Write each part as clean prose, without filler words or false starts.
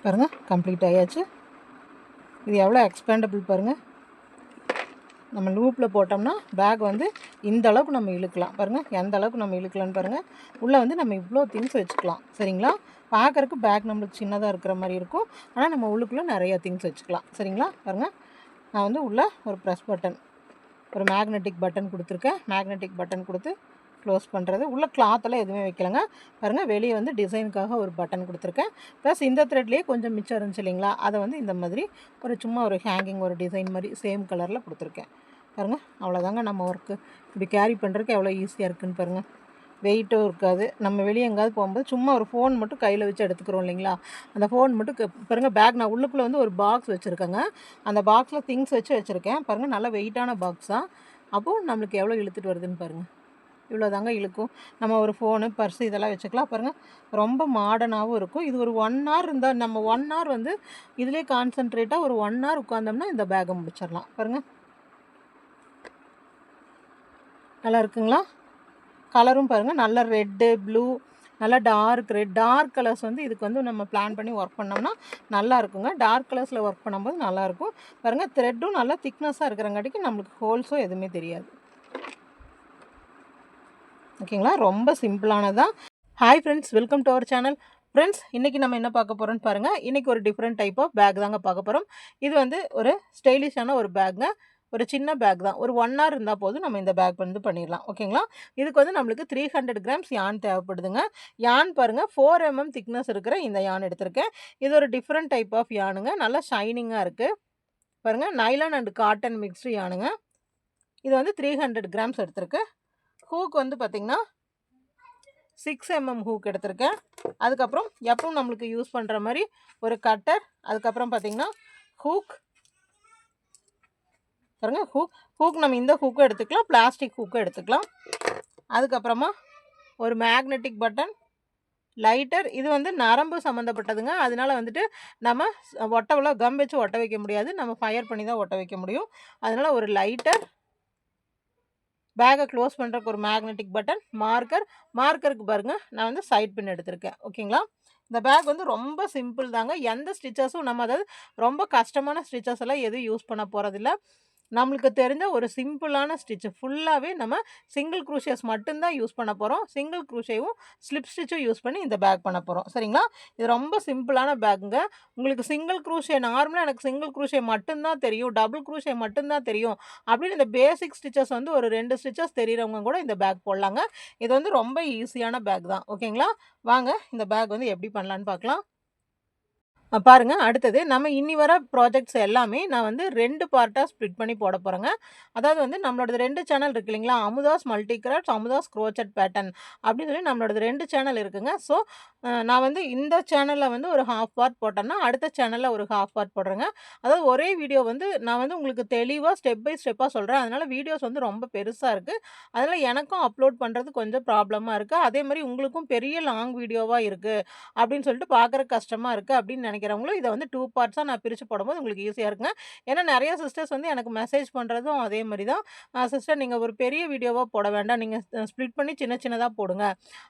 பாருங்கள் கம்ப்ளீட் ஆயாச்சு. இது எவ்வளோ எக்ஸ்பேண்டபிள் பாருங்கள். நம்ம லூப்பில் போட்டோம்னா பேக் வந்து இந்த அளவுக்கு நம்ம இழுக்கலாம். பாருங்கள் எந்த அளவுக்கு நம்ம இழுக்கலான்னு பாருங்கள். உள்ளே வந்து நம்ம இவ்வளோ திங்ஸ் வச்சுக்கலாம். சரிங்களா? பார்க்குறக்கு பேக் நம்மளுக்கு சின்னதாக இருக்கிற மாதிரி இருக்கும். ஆனால் நம்ம உள்ளுக்குள்ளே நிறையா திங்ஸ் வச்சுக்கலாம். சரிங்களா? பாருங்கள் நான் வந்து உள்ளே ஒரு ப்ரெஸ் பட்டன், ஒரு மேக்னெட்டிக் பட்டன் கொடுத்துருக்கேன். மேக்னெட்டிக் பட்டன் கொடுத்து க்ளோஸ் பண்ணுறது. உள்ளே கிளாத்தெல்லாம் எதுவுமே வைக்கலைங்க. பாருங்கள் வெளியே வந்து டிசைனுக்காக ஒரு பட்டன் கொடுத்துருக்கேன். ப்ளஸ் இந்த த்ரெட்லேயே கொஞ்சம் மிச்சம் இருந்துச்சு இல்லைங்களா, அதை வந்து இந்த மாதிரி ஒரு சும்மா ஒரு ஹேங்கிங் ஒரு டிசைன் மாதிரி சேம் கலரில் கொடுத்துருக்கேன். பாருங்கள் அவ்வளோதாங்க நம்ம ஒர்க்கு. இப்படி கேரி பண்ணுறதுக்கு எவ்வளோ ஈஸியாக இருக்குதுன்னு பாருங்கள். வெயிட்டும் இருக்காது. நம்ம வெளியே எங்கேயாவது போகும்போது சும்மா ஒரு ஃபோன் மட்டும் கையில் வச்சு எடுத்துக்கிறோம் இல்லைங்களா, அந்த ஃபோன் மட்டும் பாருங்கள். பேக் நான் உள்ளுக்குள்ளே வந்து ஒரு பாக்ஸ் வச்சுருக்கேங்க. அந்த பாக்ஸில் திங்ஸ் வச்சுருக்கேன். பாருங்கள் நல்லா வெயிட்டான பாக்ஸ் தான். அப்போது நம்மளுக்கு எவ்வளோ இழுத்துட்டு வருதுன்னு பாருங்கள். இவ்வளோ தாங்க இழுக்கும். நம்ம ஒரு ஃபோனு பர்ஸு இதெல்லாம் வச்சுக்கலாம். பாருங்கள் ரொம்ப மாடர்னாகவும் இருக்கும். இது ஒரு 1 hour இருந்தால் நம்ம 1 hour வந்து இதிலே கான்சன்ட்ரேட்டாக ஒரு 1 hour உட்காந்தோம்னா இந்த பேக்கை முடிச்சிடலாம். பாருங்கள் நல்லா இருக்குங்களா? கலரும் பாருங்கள் நல்ல ரெட்டு ப்ளூ, நல்லா டார்க் ரெட், டார்க் கலர்ஸ் வந்து இதுக்கு வந்து நம்ம பிளான் பண்ணி ஒர்க் பண்ணோம்னா நல்லா இருக்குங்க. டார்க் கலர்ஸில் ஒர்க் பண்ணும்போது நல்லாயிருக்கும். பாருங்கள் த்ரெட்டும் நல்லா திக்னஸாக இருக்கிறங்காட்டிக்கு நம்மளுக்கு ஹோல்ஸும் எதுவுமே தெரியாது. ஓகேங்களா? ரொம்ப சிம்பிளானதான். Hi friends, welcome to our channel. Friends இன்றைக்கி நம்ம என்ன பார்க்க போகிறோன்னு பாருங்கள். இன்றைக்கி ஒரு டிஃப்ரெண்ட் டைப் ஆஃப் பேக் தாங்க பார்க்க போகிறோம். இது வந்து ஒரு ஸ்டைலிஷான ஒரு பேக்குங்க. ஒரு சின்ன பேக் தான். ஒரு 1 hour இருந்தால் போதும் நம்ம இந்த பேக் வந்து பண்ணிடலாம். ஓகேங்களா? இதுக்கு வந்து நம்மளுக்கு 300 grams யான் தேவைப்படுதுங்க. யான் பாருங்கள் 4 mm திக்னஸ் இருக்கிற இந்த யான் எடுத்திருக்கேன். இது ஒரு டிஃப்ரெண்ட் டைப் ஆஃப் யானுங்க. நல்லா ஷைனிங்காக இருக்குது. பாருங்கள் நைலான் அண்ட் காட்டன் மிக்ஸ்டு யானுங்க. இது வந்து 300 grams எடுத்திருக்கு. ஹூக் வந்து பார்த்திங்கன்னா 6 mm ஹூக் எடுத்திருக்கேன். அதுக்கப்புறம் எப்பவும் நம்மளுக்கு யூஸ் பண்ணுற மாதிரி ஒரு கட்டர். அதுக்கப்புறம் பார்த்திங்கன்னா ஹூக் பாருங்கள். ஹூக் நம்ம இந்த ஹூக்கும் எடுத்துக்கலாம், பிளாஸ்டிக் ஹூக்கும் எடுத்துக்கலாம். அதுக்கப்புறமா ஒரு மேக்னெட்டிக் பட்டன், லைட்டர். இது வந்து நரம்பு சம்மந்தப்பட்டதுங்க. அதனால வந்துட்டு நம்ம ஒட்டவில் கம் வச்சு ஒட்ட வைக்க முடியாது, நம்ம ஃபயர் பண்ணி தான் ஒட்ட வைக்க முடியும். அதனால் ஒரு லைட்டர், பேக்கை க்ளோஸ் பண்ணுறதுக்கு ஒரு மேக்னெட்டிக் பட்டன், மார்க்கருக்கு பாருங்கள் நான் வந்து சைட் பின் எடுத்திருக்கேன். ஓகேங்களா? இந்த பேக் வந்து ரொம்ப சிம்பிள் தாங்க. எந்த ஸ்டிச்சஸும் நம்ம அதாவது ரொம்ப கஷ்டமான ஸ்டிச்சஸ் எல்லாம் எதுவும் யூஸ் பண்ண போகிறதில்ல. நம்மளுக்கு தெரிஞ்ச ஒரு சிம்பிளான ஸ்டிச்சு ஃபுல்லாகவே நம்ம சிங்கிள் க்ரூஷியஸ் மட்டும்தான் யூஸ் பண்ண போகிறோம். சிங்கிள் க்ரூஷேவும் ஸ்லிப் ஸ்டிச்சும் யூஸ் பண்ணி இந்த பேக் பண்ண போகிறோம். சரிங்களா? இது ரொம்ப சிம்பிளான பேக்குங்க. உங்களுக்கு சிங்கிள் க்ரூஷே நார்மலாக எனக்கு சிங்கிள் க்ரூஷே மட்டும்தான் தெரியும், டபுள் க்ரூஷே மட்டும்தான் தெரியும் அப்படின்னு இந்த பேசிக் ஸ்டிச்சஸ் வந்து ஒரு 2 ஸ்டிச்சஸ் தெரிகிறவங்க கூட இந்த பேக் போடலாங்க. இது வந்து ரொம்ப ஈஸியான பேக் தான். ஓகேங்களா? வாங்க இந்த பேக் வந்து எப்படி பண்ணலான்னு பார்க்கலாம். பாருங்க அடுத்தது நம்ம இன்னி வர ப்ராஜெக்ட்ஸ் எல்லாமே நான் வந்து 2 பார்ட்டாக ஸ்ப்ளிட் பண்ணி போட போகிறேங்க. அதாவது வந்து நம்மளோடது 2 சேனல் இருக்குது இல்லைங்களா, Amudha's multi crafts, Amudha's crochet pattern அப்படின்னு சொல்லி நம்மளோடது 2 சேனல் இருக்குங்க. ஸோ நான் வந்து இந்த சேனலில் வந்து ஒரு ஹாஃப் பார்ட் போட்டேன்னா அடுத்த சேனலில் ஒரு ஹாஃப் பார்ட் போடுறேங்க. அதாவது ஒரே வீடியோ வந்து நான் வந்து உங்களுக்கு தெளிவாக ஸ்டெப் பை ஸ்டெப்பாக சொல்கிறேன். அதனால் வீடியோஸ் வந்து ரொம்ப பெருசாக இருக்குது. அதனால் எனக்கும் அப்லோட் பண்ணுறது கொஞ்சம் ப்ராப்ளமாக இருக்குது. அதே மாதிரி உங்களுக்கும் பெரிய லாங் வீடியோவாக இருக்குது அப்படின்னு சொல்லிட்டு பார்க்குற கஷ்டமாக இருக்குது அப்படின்னு நினைக்கிறவங்களும் இதை வந்து 2 பார்ட்ஸாக நான் பிரித்து போடும்போது உங்களுக்கு ஈஸியாக இருக்குங்க. ஏன்னா நிறைய சிஸ்டர்ஸ் வந்து எனக்கு மெசேஜ் பண்ணுறதும் அதே மாதிரி தான். சிஸ்டர் நீங்கள் ஒரு பெரிய வீடியோவாக போட வேண்டாம், நீங்கள் ஸ்ப்ளிட் பண்ணி சின்ன சின்னதாக போடுங்க,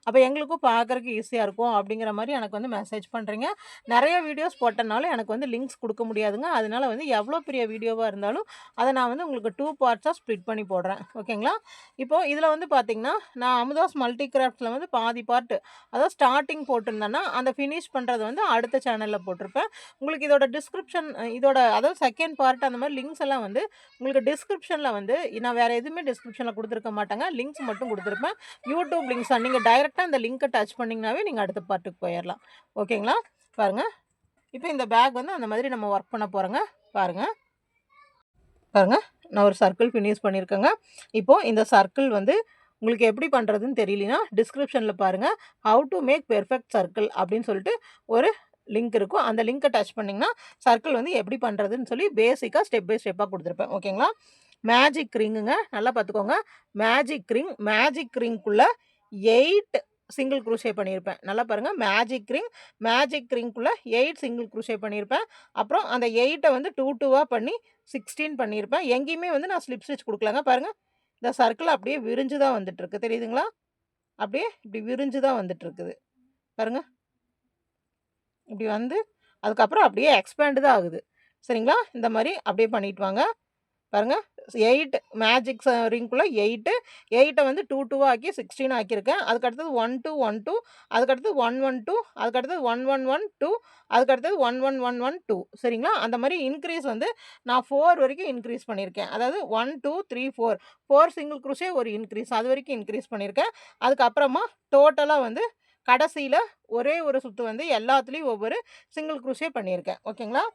அப்போ எங்களுக்கும் பார்க்குறக்கு ஈஸியாக இருக்கும் அப்படிங்கிற மாதிரி எனக்கு வந்து மெசேஜ் பண்ணுறீங்க. நிறைய வீடியோஸ் போட்டனால எனக்கு வந்து லிங்க்ஸ் கொடுக்க முடியாதுங்க. அதனால வந்து எவ்வளோ பெரிய வீடியோவாக இருந்தாலும் அதை நான் வந்து உங்களுக்கு 2 பார்ட்ஸாக ஸ்ப்ளிட் பண்ணி போடுறேன். ஓகேங்களா? இப்போது இதில் வந்து பார்த்திங்கன்னா நான் அமுதாஸ் மல்டி கிராஃப்ட்ஸில் வந்து பாதி பார்ட் அதாவது ஸ்டார்டிங் போட்டிருந்தேன்னா அந்த ஃபினிஷ் பண்ணுறது வந்து அடுத்த சேனலில் போட்டிருப்பேன். உங்களுக்கு இதோட டிஸ்கிரிப்ஷன் இதோட அதாவது செகண்ட் பார்ட் அந்த மாதிரி லிங்க்ஸ் எல்லாம் வந்து உங்களுக்கு டிஸ்கிரிப்ஷனில் வந்து நான் வேறு எதுவுமே டிஸ்கிரிப்ஷனில் கொடுத்துருக்க மாட்டேங்க, லிங்க்ஸ் மட்டும் கொடுத்துருப்பேன். யூடியூப் லிங்க்ஸ் தான். நீங்கள் டைரெக்டாக அந்த லிங்க்கை டச் பண்ணிங்கனாவே நீங்கள் அடுத்த பார்ட்டுக்கு போயிடலாம். ஓகேங்களா? பாருங்கள் இப்போ இந்த பேக் வந்து அந்த மாதிரி நம்ம ஒர்க் பண்ண போகிறோங்க. பாருங்கள் நான் ஒரு சர்க்கிள் ஃபினிஷ் பண்ணியிருக்கேங்க. இப்போது இந்த சர்க்கிள் வந்து உங்களுக்கு எப்படி பண்ணுறதுன்னு தெரியலனா டிஸ்கிரிப்ஷனில் பாருங்கள், how to make perfect circle அப்படின்னு சொல்லிட்டு ஒரு லிங்க் இருக்கும். அந்த லிங்க்கை டச் பண்ணிங்கன்னா சர்க்கிள் வந்து எப்படி பண்ணுறதுன்னு சொல்லி பேசிக்காக ஸ்டெப் பை ஸ்டெப்பாக கொடுத்துருப்பேன். ஓகேங்களா? மேஜிக் ரிங்குங்க, நல்லா பார்த்துக்கோங்க. மேஜிக் ரிங்குள்ளே 8 சிங்கிள் க்ரூஷே பண்ணியிருப்பேன். நல்லா பாருங்கள், மேஜிக் ரிங்குள்ளே 8 சிங்கிள் க்ரூஷே பண்ணியிருப்பேன். அப்புறம் அந்த 8 வந்து 2 2வாக பண்ணி 16 பண்ணியிருப்பேன். எங்கேயுமே வந்து நான் ஸ்லிப் ஸ்டிச் கொடுக்கலங்க. பாருங்கள் இந்த சர்க்கிள் அப்படியே விரிஞ்சு தான் வந்துட்டுருக்கு, தெரியுதுங்களா? அப்படியே இப்படி விரிஞ்சு தான் வந்துட்டுருக்குது பாருங்கள். இப்படி வந்து அதுக்கப்புறம் அப்படியே எக்ஸ்பேண்ட் தான் ஆகுது. சரிங்களா? இந்த மாதிரி அப்படியே பண்ணிட்டு வாங்க. பாருங்க 8 மேஜிக் ரிங்குள்ள 8 8 வந்து 2 2 ஆக்கி 16 ஆக்கியிருக்கேன். அதுக்கடுத்தது 1 2 1 2 அதுக்கடுத்தது 1 1 2 அதுக்கடுத்தது 1 1 1 2 அதுக்கடுத்தது 1 1 1 1 2 சரிங்களா? அந்த மாதிரி இன்க்ரீஸ் வந்து நான் 4 வரைக்கும் இன்க்ரீஸ் பண்ணியிருக்கேன். அதாவது 1 2 3 4 4 சிங்கிள் குரோஷே ஒரு இன்க்ரீஸ் அது வரைக்கும் இன்க்ரீஸ் பண்ணியிருக்கேன். அதுக்கப்புறமா டோட்டலாக வந்து கடைசியில் ஒரே ஒரு சுற்று வந்து எல்லாத்துலேயும் ஒவ்வொரு சிங்கிள் குரோஷே பண்ணியிருக்கேன். ஓகேங்களா?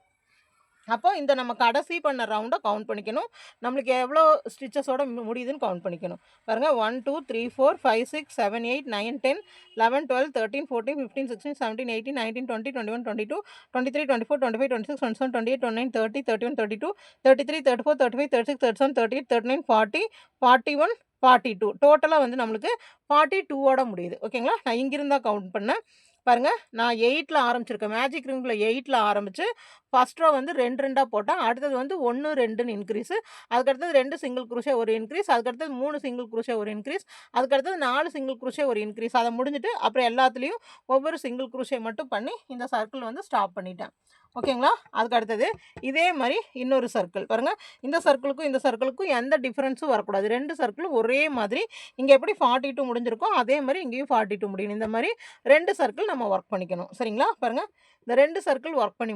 அப்போ இந்த நம்ம கடைசி பண்ண ரவுண்டை கவுண்ட் பண்ணிக்கணும். நம்மளுக்கு எவ்வளோ ஸ்டிச்சஸோட முடியுதுன்னு கவுண்ட் பண்ணிக்கணும். பாருங்கள் 1 2 3 4 5 6 7 8 9 10 11 12 13 14 15 16 17 18 19 20 21 22 23 24 25 26 27 28 29 30 31 32 33 34 35 36 37 38 39 40 41 42 டோட்டலாக வந்து நம்மளுக்கு 42ஓட முடியுது. ஓகேங்களா? நான் இங்கிருந்தா கவுண்ட் பண்ணேன். பாருங்கள் நான் 8ல் ஆரம்பிச்சிருக்கேன். மேஜிக் ரிங்கில் 8ல் ஆரம்பித்து ஃபஸ்ட் ரோ வந்து 2 2ஆக போட்டேன். அடுத்தது வந்து 1 2ன்னு இன்க்ரீஸு. அதுக்கடுத்தது 2 சிங்கிள் குரோஷே ஒரு இன்க்ரீஸ். அதுக்கடுத்தது 3 சிங்கிள் குரோஷே ஒரு இன்க்ரீஸ். அதுக்கடுத்தது 4 சிங்கிள் குரோஷே ஒரு இன்க்ரீஸ். அதை முடிஞ்சுட்டு அப்புறம் எல்லாத்துலேயும் ஒவ்வொரு சிங்கிள் குரோஷே மட்டும் பண்ணி இந்த சர்க்கிள் வந்து ஸ்டாப் பண்ணிட்டேன். ஓகேங்களா? அதுக்கு அடுத்தது இதே மாதிரி இன்னொரு சர்க்கிள் பாருங்கள். இந்த சர்க்கிளுக்கும் இந்த சர்க்கிளுக்கும் எந்த டிஃப்ரென்ஸும் வரக்கூடாது. 2 சர்க்கிளும் ஒரே மாதிரி இங்கே எப்படி 42 முடிஞ்சிருக்கோ அதே மாதிரி இங்கேயும் 42 முடியணும். இந்த மாதிரி 2 சர்க்கிள் நம்ம ஒர்க் பண்ணிக்கணும். சரிங்களா? பாருங்கள் இந்த 2 சர்க்கிள் ஒர்க் பண்ணி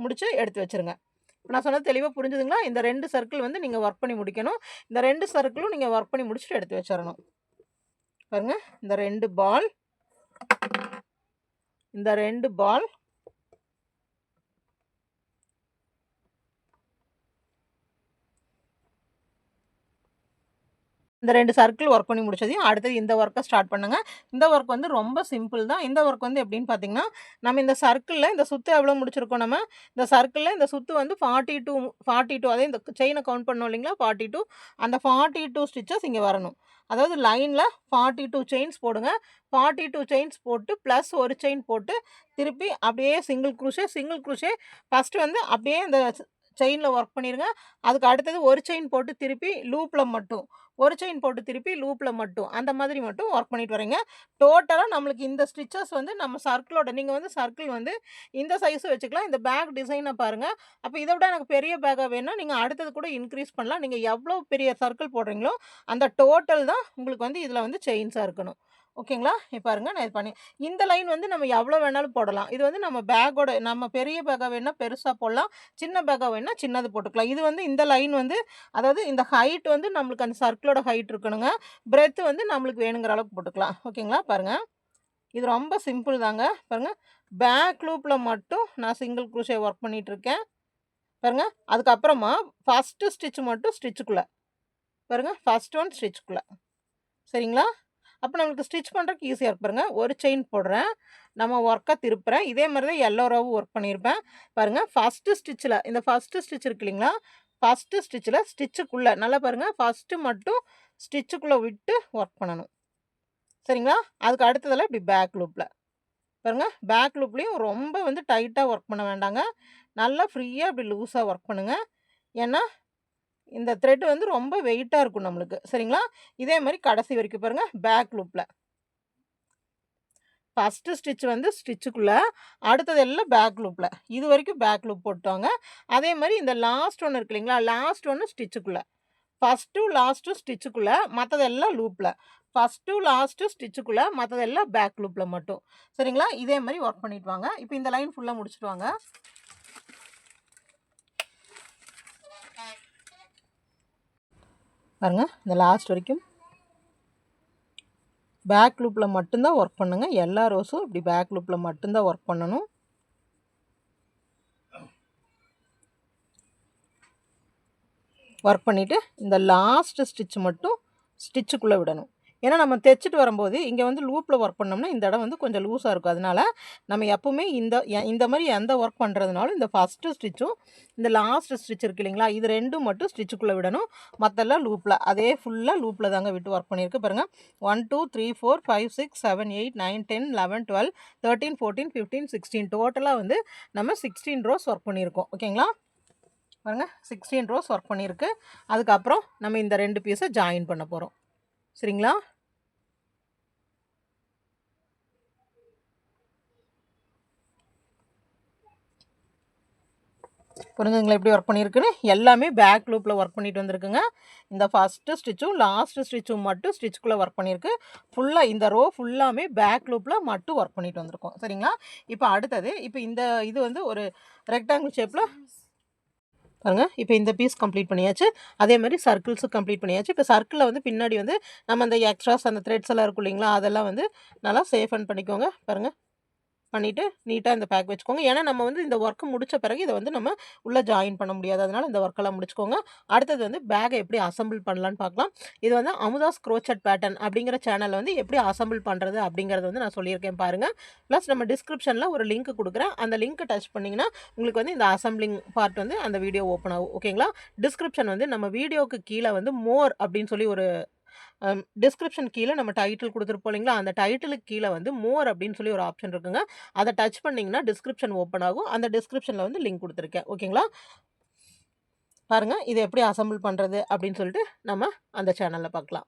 முடிச்சு எடுத்து வச்சுருங்க. நான் சொன்னது தெளிவாக புரிஞ்சுதுங்களா? இந்த 2 சர்க்கிள் வந்து நீங்கள் ஒர்க் பண்ணி முடிக்கணும். இந்த 2 சர்க்கிளும் நீங்கள் ஒர்க் பண்ணி முடிச்சுட்டு எடுத்து வச்சிடணும். பாருங்கள் இந்த 2 பால் இந்த 2 பால் இந்த 2 சர்க்கிள் ஒர்க் பண்ணி முடிச்சதையும் அடுத்தது இந்த ஒர்க்கை ஸ்டார்ட் பண்ணுங்க. இந்த ஒர்க் வந்து ரொம்ப சிம்பிள் தான். இந்த ஒர்க் வந்து எப்படின்னு பார்த்தீங்கன்னா, நம்ம இந்த சர்க்கிளில் இந்த சுற்று எவ்வளோ முடிச்சிருக்கோம் நம்ம இந்த சர்க்கிளில் இந்த சுற்று வந்து 42 அதே இந்த செயினை கவுண்ட் பண்ணோம் இல்லைங்களா 42 அந்த 42 ஸ்டிச்சஸ் இங்கே வரணும். அதாவது லைனில் 42 செயின்ஸ் போடுங்க. 42 செயின்ஸ் போட்டு ப்ளஸ் ஒரு செயின் போட்டு திருப்பி அப்படியே சிங்கிள் குரூஷே ஃபஸ்ட்டு வந்து அப்படியே இந்த செயினில் ஒர்க் பண்ணிடுங்க. அதுக்கு அடுத்தது ஒரு செயின் போட்டு திருப்பி லூப்பில் மட்டும் ஒரு செயின் போட்டு திருப்பி லூப்பில் மட்டும் அந்த மாதிரி மட்டும் ஒர்க் பண்ணிட்டு வரீங்க. டோட்டலாக நம்மளுக்கு இந்த ஸ்டிச்சஸ் வந்து நம்ம சர்க்கிளோட நீங்கள் வந்து சர்க்கிள் வந்து இந்த சைஸும் வச்சுக்கலாம். இந்த பேக் டிசைனை பாருங்கள். அப்போ இதை விட எனக்கு பெரிய பேக்காக வேணும்னா நீங்கள் அடுத்தது கூட இன்க்ரீஸ் பண்ணலாம். நீங்கள் எவ்வளோ பெரிய சர்க்கிள் போடுறீங்களோ அந்த டோட்டல் தான் உங்களுக்கு வந்து இதில் வந்து செயின்ஸாக இருக்கணும். ஓகேங்களா? இப்போ பாருங்கள் நான் இது பண்ணி இந்த லைன் வந்து நம்ம எவ்வளோ வேணாலும் போடலாம். இது வந்து நம்ம பேக்கோட நம்ம பெரிய பேக்காக வேணால் பெருசாக போடலாம். சின்ன பேக்காக வேணால் சின்னது போட்டுக்கலாம். இது வந்து இந்த லைன் வந்து அதாவது இந்த ஹைட் வந்து நம்மளுக்கு அந்த சர்க்கிளோட ஹைட் இருக்கணுங்க. பிரெத் வந்து நம்மளுக்கு வேணுங்கிற அளவுக்கு போட்டுக்கலாம். ஓகேங்களா? பாருங்கள் இது ரொம்ப சிம்பிள் தாங்க. பாருங்கள் பேக் லூப்பில் மட்டும் நான் சிங்கிள் குரோஷே ஒர்க் பண்ணிகிட்ருக்கேன். பாருங்கள் அதுக்கப்புறமா ஃபஸ்ட்டு ஸ்டிச் மட்டும் ஸ்டிச்சுக்குள்ளே பாருங்கள் ஃபஸ்ட் ஒன் ஸ்டிச்சுக்குள்ளே சரிங்களா? அப்போ நம்மளுக்கு ஸ்டிச் பண்ணுறதுக்கு ஈஸியாக இருக்கு. பாருங்கள் ஒரு செயின் போடுறேன், நம்ம ஒர்க்காக திருப்புறேன். இதே மாதிரி தான் எல்லோ ரோவும் ஒர்க் பண்ணியிருப்பேன். பாருங்கள் ஃபஸ்ட்டு ஸ்டிச்சில் இந்த ஃபஸ்ட்டு ஸ்டிச் இருக்கு இல்லைங்களா ஃபஸ்ட்டு ஸ்டிச்சில் ஸ்டிச்சுக்குள்ளே நல்லா பாருங்கள் ஃபஸ்ட்டு மட்டும் ஸ்டிச்சுக்குள்ளே விட்டு ஒர்க் பண்ணணும். சரிங்களா? அதுக்கு அடுத்ததில் இப்படி பேக் லூப்பில் பாருங்கள் பேக் லூப்லேயும் ரொம்ப வந்து டைட்டாக ஒர்க் பண்ண வேண்டாங்க. நல்லா ஃப்ரீயாக இப்படி லூஸாக ஒர்க் பண்ணுங்கள். ஏன்னா இந்த த்ரெட் வந்து ரொம்ப வெயிட்டாக இருக்கும் நம்மளுக்கு. சரிங்களா? இதே மாதிரி கடைசி வரைக்கும் பாருங்கள் பேக் லூப்பில் ஃபஸ்ட்டு ஸ்டிச் வந்து ஸ்டிச்சுக்குள்ளே அடுத்தது எல்லாம் பேக் லூப்பில் இது வரைக்கும் பேக் லூப் போட்டுவாங்க. அதே மாதிரி இந்த லாஸ்ட் ஒன்று இருக்கு இல்லைங்களா லாஸ்ட் ஒன்று ஸ்டிச்சுக்குள்ளே ஃபஸ்ட்டு லாஸ்ட்டு ஸ்டிச்சுக்குள்ளே மற்றதெல்லாம் லூப்பில் ஃபஸ்ட்டு லாஸ்ட்டு ஸ்டிச்சுக்குள்ளே மற்றதெல்லாம் பேக் லூப்பில் மட்டும். சரிங்களா? இதே மாதிரி ஒர்க் பண்ணிட்டு வாங்க. இப்போ இந்த லைன் ஃபுல்லாக முடிச்சுட்டு வாங்க. பாருங்கள் இந்த லாஸ்ட் வரைக்கும் பேக் லூப்பில் மட்டும்தான் ஒர்க் பண்ணுங்க. எல்லா ரோஸும் இப்படி பேக் லூப்பில் மட்டும்தான் ஒர்க் பண்ணணும். ஒர்க் பண்ணிவிட்டு இந்த லாஸ்ட்டு ஸ்டிச் மட்டும் ஸ்டிச்சுக்குள்ளே விடணும். ஏன்னா நம்ம தைச்சிட்டு வரும்போது இங்கே வந்து லூப்பில் ஒர்க் பண்ணோம்னா இந்த இடம் வந்து கொஞ்சம் லூஸாக இருக்கும். அதனால் நம்ம எப்போவுமே இந்த மாதிரி எந்த ஒர்க் பண்ணுறதுனாலும் இந்த ஃபஸ்ட்டு ஸ்டிச்சும் இந்த லாஸ்ட் ஸ்டிச் இருக்குது இல்லைங்களா இது ரெண்டும் மட்டும் ஸ்டிச்சுக்குள்ளே விடணும். மற்றெல்லாம் லூப்பில் அதே ஃபுல்லாக லூப்பில் தாங்க விட்டு ஒர்க் பண்ணியிருக்கு. பாருங்கள் 1 2 3 4 5 6 7 8 9 10 11 12 13 14 15 16 டோட்டலாக வந்து நம்ம 16 ரோஸ் ஒர்க் பண்ணியிருக்கோம். ஓகேங்களா? பாருங்கள் 16 ரோஸ் ஒர்க் பண்ணியிருக்கு. அதுக்கப்புறம் நம்ம இந்த 2 பீஸை ஜாயின் பண்ண போகிறோம். சரிங்களா? புரிஞ்சுங்களா எப்படி ஒர்க் பண்ணியிருக்குன்னு? எல்லாமே பேக் லூப்பில் ஒர்க் பண்ணிட்டு வந்திருக்குங்க. இந்த ஃபஸ்ட்டு ஸ்டிச்சும் லாஸ்ட்டு ஸ்டிச்சும் மட்டும் ஸ்டிச்சுக்குள்ளே ஒர்க் பண்ணியிருக்கு. ஃபுல்லாக இந்த ரோ ஃபுல்லாமே பேக் லூப்பில் மட்டும் ஒர்க் பண்ணிட்டு வந்திருக்கோம். சரிங்களா? இப்போ அடுத்தது இப்போ இந்த இது வந்து ஒரு ரெக்டாங்கிள் ஷேப்பில் பாருங்க. இப்போ இந்த பீஸ் கம்ப்ளீட் பண்ணியாச்சு. அதே மாதிரி சர்க்கிள்ஸும் கம்ப்ளீட் பண்ணியாச்சு. இப்போ சர்க்கிளில் வந்து பின்னாடி வந்து நம்ம அந்த எக்ஸ்ட்ராஸ் அந்த த்ரெட்ஸ் எல்லாம் இருக்கும் இல்லைங்களா? அதெல்லாம் வந்து நல்லா சேஃப் அண்ட் பண்ணிக்கோங்க. பாருங்கள். பண்ணிவிட்டு நீட்டாக இந்த பேக் வச்சுக்கோங்க. ஏன்னா நம்ம வந்து இந்த ஒர்க்கு முடித்த பிறகு இதை வந்து நம்ம உள்ளே ஜாயின் பண்ண முடியாது. அதனால் இந்த ஒர்க்கெல்லாம் முடிச்சுக்கோங்க. அடுத்தது வந்து பேக்கை எப்படி அசம்பிள் பண்ணலான்னு பார்க்கலாம். இது வந்து அமுதாஸ் க்ரோச்சட் பேட்டர்ன் அப்படிங்கிற சேனலில் வந்து எப்படி அசம்பிள் பண்ணுறது அப்படிங்கிறது வந்து நான் சொல்லியிருக்கேன் பாருங்கள். ப்ளஸ் நம்ம டிஸ்கிரிப்ஷனில் ஒரு லிங்க் கொடுக்குறேன். அந்த லிங்க்கை டச் பண்ணிங்கன்னா உங்களுக்கு வந்து இந்த அசம்பிளிங் பார்ட் வந்து அந்த வீடியோ ஓப்பன் ஆகும். ஓகேங்களா? டிஸ்கிரிப்ஷன் வந்து நம்ம வீடியோவுக்கு கீழே வந்து மோர் அப்படின்னு சொல்லி ஒரு டிஸ்கிரிப்ஷன் கீழே நம்ம டைட்டில் கொடுத்துருப்போம் இல்லைங்களா? அந்த டைட்டிலுக்கு கீழே வந்து மோர் அப்படின்னு சொல்லி ஒரு ஆப்ஷன் இருக்குங்க. அதை டச் பண்ணிங்கன்னா டிஸ்கிரிப்ஷன் ஓப்பன் ஆகும். அந்த டிஸ்கிரிப்ஷனில் வந்து லிங்க் கொடுத்துருக்கேன். ஓகேங்களா? பாருங்கள். இதை எப்படி அசம்பிள் பண்ணுறது அப்படின்னு சொல்லிட்டு நம்ம அந்த சேனலில் பார்க்கலாம்.